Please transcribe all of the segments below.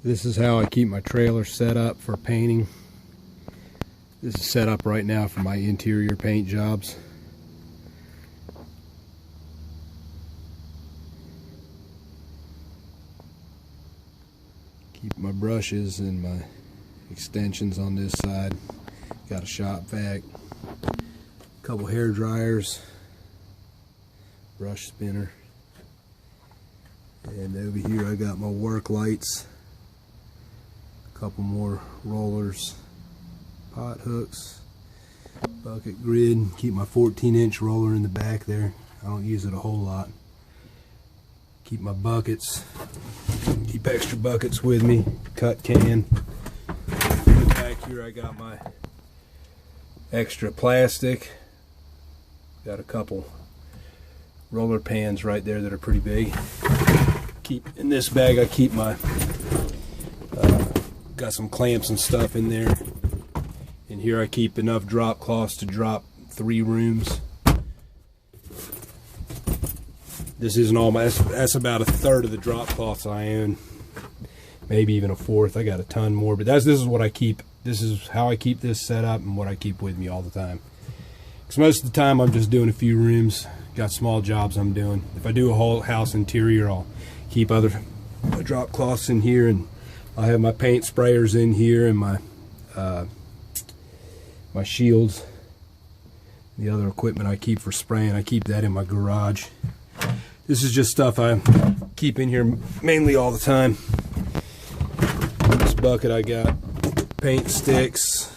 This is how I keep my trailer set up for painting. This is set up right now for my interior paint jobs. Keep my brushes and my extensions on this side. Got a shop vac, a couple hair dryers, brush spinner, and over here I got my work lights, a couple more rollers, pot hooks, bucket grid. Keep my 14-inch roller in the back there. I don't use it a whole lot. Keep my buckets, keep extra buckets with me, cut can. Back here I got my extra plastic. Got a couple roller pans right there that are pretty big. Keep in this bag I keep my got some clamps and stuff in there. And here I keep enough drop cloths to drop 3 rooms. This isn't all my, that's about a third of the drop cloths I own. Maybe even a fourth. I got a ton more, but this is what I keep. This is how I keep this set up and what I keep with me all the time. Because most of the time I'm just doing a few rooms. Got small jobs I'm doing. If I do a whole house interior, I'll keep other drop cloths in here, and I'll have my paint sprayers in here and my my shields. The other equipment I keep for spraying, I keep that in my garage. This is just stuff I keep in here mainly all the time. In this bucket I got paint sticks,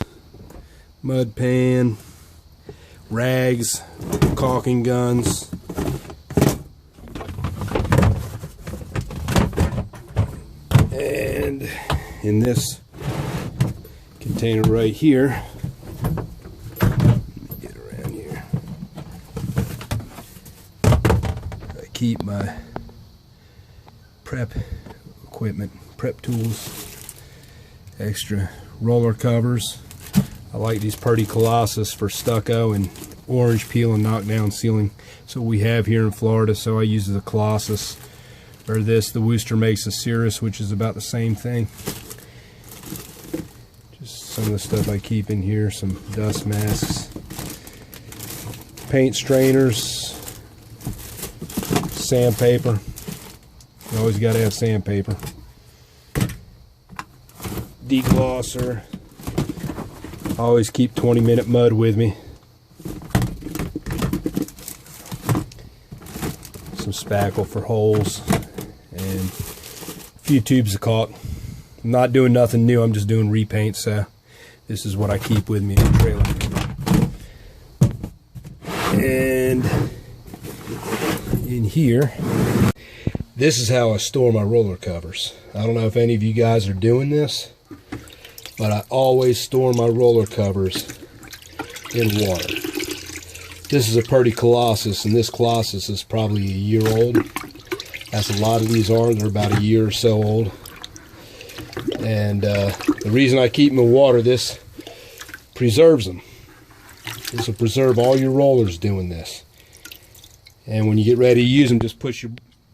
mud pan, rags, caulking guns, and in this container right here, get around here, I keep my prep equipment, prep tools, extra roller covers. I like these Purdy Colossus for stucco and orange peel and knockdown sealing. So we have here in Florida, so I use the Colossus. Or this, the Worcester makes a Cirrus, which is about the same thing. Just some of the stuff I keep in here, some dust masks, paint strainers, sandpaper. You always got to have sandpaper. Deglosser. I always keep 20-minute mud with me. Some spackle for holes and a few tubes of caulk. I'm not doing nothing new, I'm just doing repaint, so this is what I keep with me in the trailer. And in here, this is how I store my roller covers. I don't know if any of you guys are doing this, but I always store my roller covers in water. This is a Purdy Colossus, and this Colossus is probably a year old. As a lot of these are, they're about a year or so old. And the reason I keep them in water, this preserves them. This will preserve all your rollers doing this. And when you get ready to use them, just put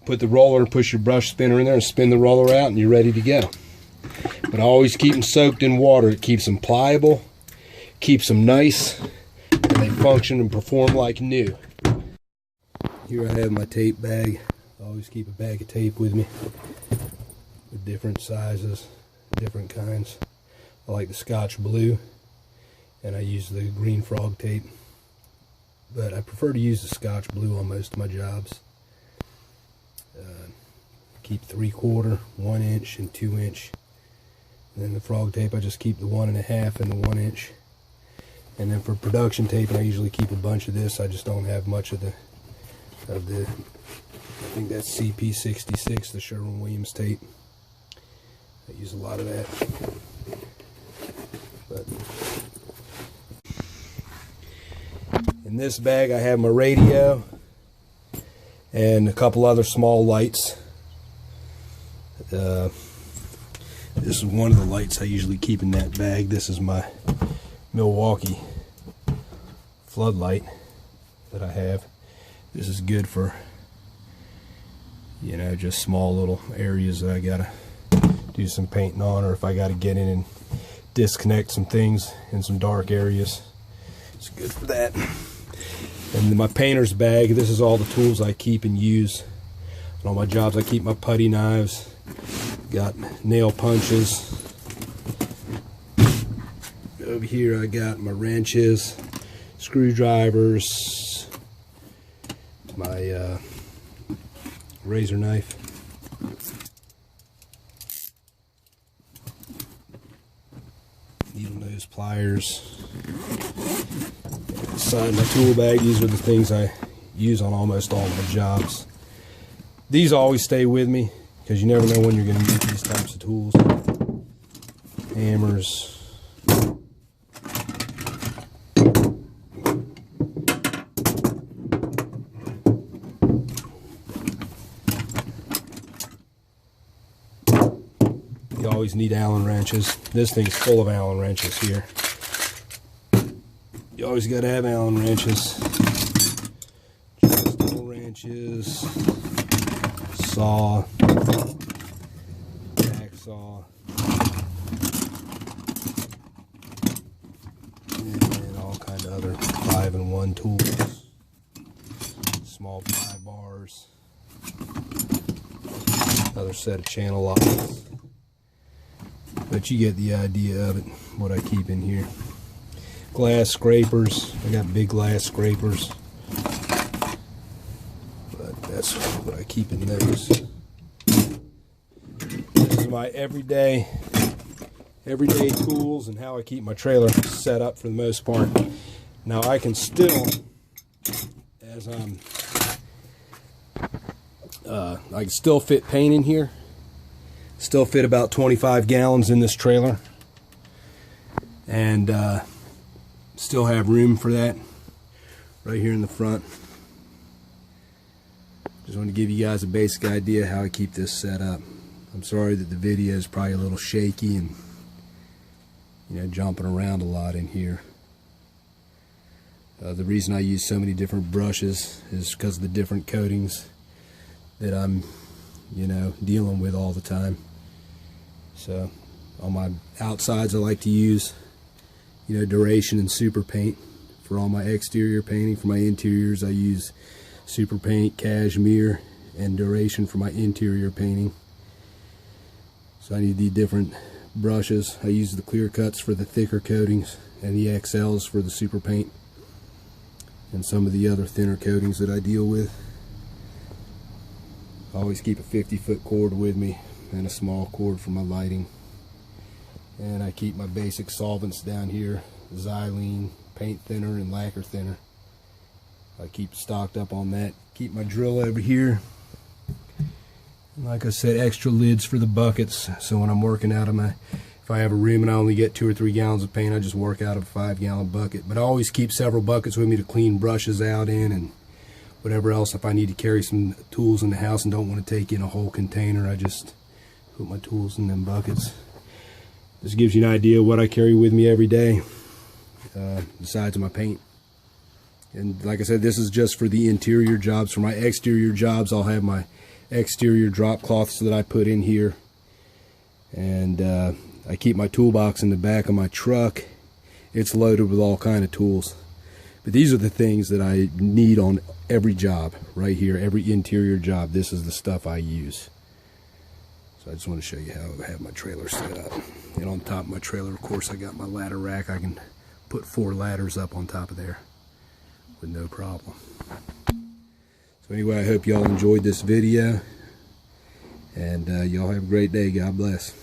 the roller and push your brush spinner in there and spin the roller out, and you're ready to go. But I always keep them soaked in water. It keeps them pliable, keeps them nice, and they function and perform like new. Here I have my tape bag. I always keep a bag of tape with me with different sizes, different kinds. I like the Scotch blue, and I use the green frog tape, but I prefer to use the Scotch blue on most of my jobs. Keep 3/4, 1 inch, and 2 inch. And then the frog tape, I just keep the 1.5 and the 1 inch. And then for production tape, I usually keep a bunch of this. I just don't have much of the I think that's CP66, the Sherwin-Williams tape. I use a lot of that. But in this bag, I have my radio and a couple other small lights. This is one of the lights I usually keep in that bag. This is my Milwaukee floodlight that I have. This is good for, you know, just small little areas that I gotta do some painting on, or if I got to get in and disconnect some things in some dark areas. It's good for that. And then my painter's bag, this is all the tools I keep and use on all my jobs. I keep my putty knives, got nail punches. Over here I got my wrenches, screwdrivers, my razor knife, needle nose pliers. Inside my tool bag, these are the things I use on almost all my jobs. These always stay with me because you never know when you're going to need these types of tools. Hammers. You always need Allen wrenches. This thing's full of Allen wrenches here. You always got to have Allen wrenches. Steel wrenches. Saw. Hacksaw. And all kind of other 5-in-1 tools. Small pry bars. Another set of channel locks. But you get the idea of it, what I keep in here. Glass scrapers. I got big glass scrapers. But that's what I keep in those. This is my everyday tools and how I keep my trailer set up for the most part. Now I can still, as I can still fit paint in here. Still fit about 25 gallons in this trailer, and still have room for that right here in the front. Just want to give you guys a basic idea how I keep this set up. I'm sorry that the video is probably a little shaky and jumping around a lot in here. The reason I use so many different brushes is because of the different coatings that I'm dealing with all the time. So on my outsides I like to use duration and super paint for all my exterior painting. For my interiors I use super paint, cashmere, and duration for my interior painting. So I need the different brushes. I use the clear cuts for the thicker coatings and the XLs for the super paint and some of the other thinner coatings that I deal with. I always keep a 50-foot cord with me and a small cord for my lighting. And I keep my basic solvents down here, xylene, paint thinner, and lacquer thinner. I keep stocked up on that. Keep my drill over here. And like I said, extra lids for the buckets, so when I'm working out of my, if I have a room and I only get 2 or 3 gallons of paint, I just work out of a 5-gallon bucket. But I always keep several buckets with me to clean brushes out in and whatever else. If I need to carry some tools in the house and don't want to take in a whole container, I just put my tools in them buckets. This gives you an idea of what I carry with me every day, besides my paint. And like I said, this is just for the interior jobs. For my exterior jobs, I'll have my exterior drop cloths that I put in here. And I keep my toolbox in the back of my truck. It's loaded with all kind of tools. But these are the things that I need on every job, right here, every interior job. This is the stuff I use. So I just want to show you how I have my trailer set up. And on top of my trailer, of course, I got my ladder rack. I can put 4 ladders up on top of there with no problem. So anyway, I hope y'all enjoyed this video. And y'all have a great day. God bless.